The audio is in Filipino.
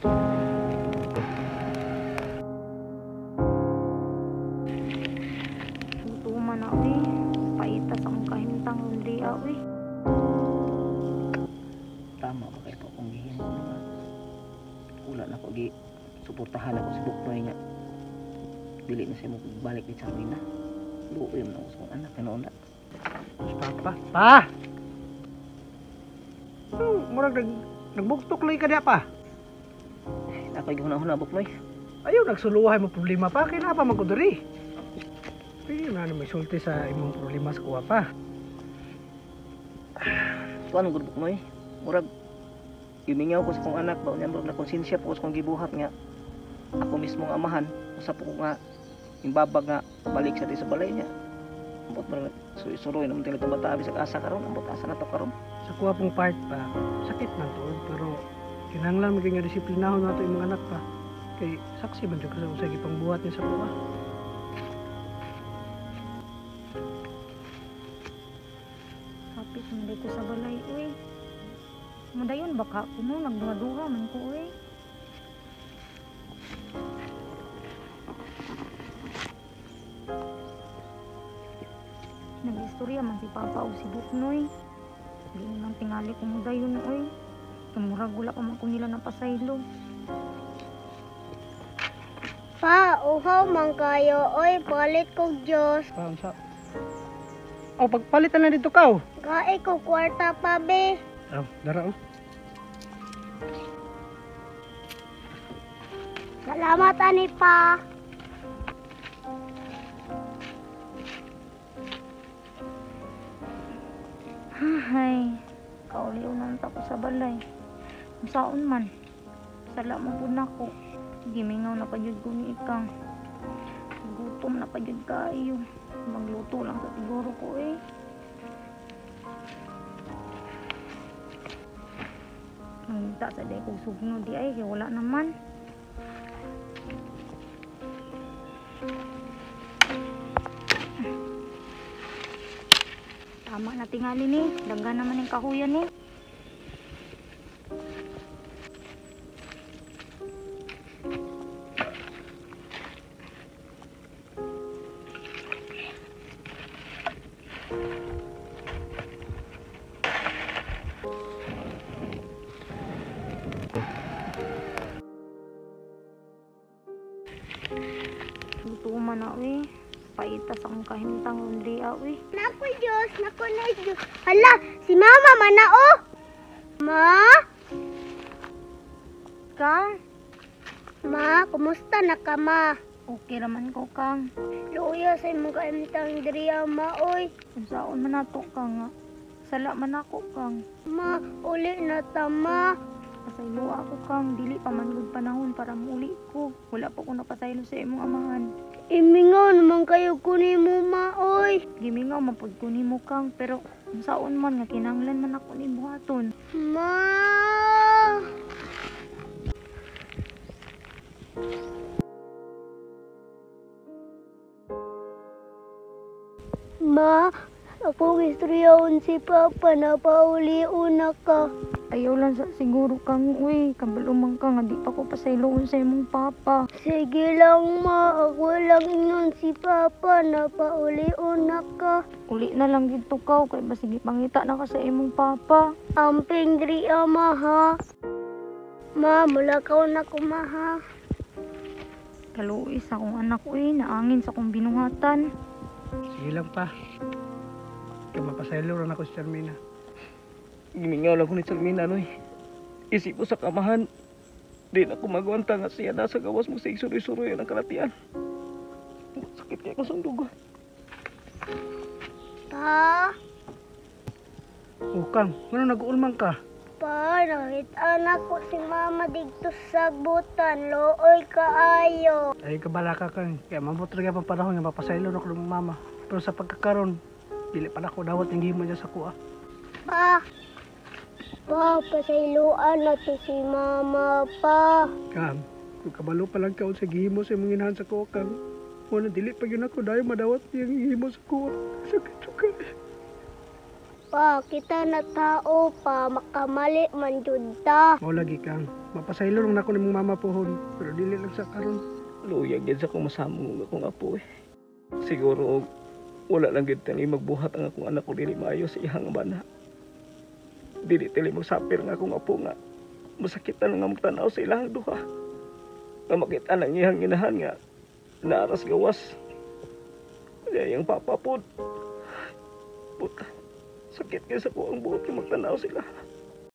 Tutuman na paitas akong kahimtang hindi Tama ba kayo akong gihimo nga? Wala na ko suportahan ako si Buknoy nga. Dili na siya mo balik ni Charmina. Luoy mo na ako sa mga anak na. Papa. Pa! Murag nagbuktok lay ka diya pa. Ako'y gihuna-huna Buknoy. Ayaw nagsuluhay mo problema pa. Kaya pa magkudari. Hindi na may sulti sa imong problema sa kuha pa. So anong good Buknoy? Murag gimingaw ko sa kong anak ba unya murag na konsensya po sa kong gibuhat nga ako mismo nga amahan usap ko nga imbabag nga balik sa balay niya. Ambot man suroy naman tila itong bata abis asa karon ambot asa na to karon. Sa kuha pong part pa, sakit na to. Pero kinahanglan maging nga disiplinahon nato imong anak pa. Kay saksi man jud ka sa usay gipang buhat niya sa kuha. Hapit hindi ko sa balay Madayon baka kuno nagduha-duha man ko Nag-istorya man si Papa o si Buknoy. Hindi nang tingali ko madayon Tumurag wala pa man ko nila napasaylo. Pa, uhaw man kayo. Palit kong Diyos. Paano sa? Pagpalitan na dito ka Gai ko kwarta pa, be. Dara Salamat, ani pa. Hay, kauliunan ta ko sa balay. Saon man. Sala mo po na ko. Gimingaw na pagyud ko ni Ikang. Gutom na pagyud kayo. Magluto lang sa siguro ko Nangita sa day kong sugno di kaya wala naman. Tama na tingali ni. Dangga naman yung kahuyan ni. Tutuman na paitas akong kahimtang hindi Naku Diyos, naku na Diyos. Hala, si Mama manao. Ma? Kang, Ma, kumusta na ka, Ma? okay raman ko Kang. Luya sa imong kaimtang diriya, Ma, Kung saon man nato Kang nga. Sala man ako Kang. Ma, uli na ta, Ma. Pasaylo ako Kang. Dili pa man gud panahon para muli ko. Wala pa ko napasaylo sa imong amahan. Imingaw naman kayo kunin mo, Ma, Gimingaw mapud ko nimo Kang. Pero kung saon man nga kinahanglan man ako ni buhaton. Ma. Ma, akong istoryahon si Papa na pauli-una ka. Ayaw lang siguro Kang kabalo man ka nga di pa ko pasayloon sa imong papa. Sige lang, Ma. Ako lang ingon si Papa na pauli-una ka. Uli na lang dito ka kay basig pangita na ka sa imong papa. Amping diri ama, ha? Ma, mula ka na kumaha. Kaluis akong anak naangin sa akong binuhatan. Sige lang pa. Kaya mapasaylo rin ako si Charmina. Gimingaw lang ko ni Charmina Isip ko sa kamahan. Di na ako magwanta nga siya nasa gawas mo sa isuroy-suroy ang kalatian. Sakit kaya ko sa dugo. Pa? Kang, ano nag-uulman ka? Pa, nakita ko si Mama dito sa butan. Looy kaayo. Ay, kabala ka Kang. Kaya mabot rin ang panahon nga mapasaylo na ko ng mama. Pero sa pagkakaroon, pili pa na ako dawat yung himo niya sa kuha. Pa, pasayloan na to si Mama, pa. Kang, kung kabalo pa lang ka sa gihimo sa imong inahan sa kuha Kang. Wala dili pa yun ako dahil madawat yung himo sa kuha. Sakit suka. Pa, kita na tao pa, makamali man jud ta. Mao lagi Kang. Mapasaylo lang nako nimong mama pohon, pero dili lang sa karon. Luyag yan sa kung masamong akong apo eh. Siguro wala lang gid tani magbuhat ang akong anak ko dili maayo sa iyang bana. Dili tili magsapir nga akong apo nga masakitan nga magtanaw sa ilang duha. Nga makita nang iyang inahan nga naaras gawas. Kaya yung papa po. Puta, sakit kaya sa ko ang buot nga magtanaw sila.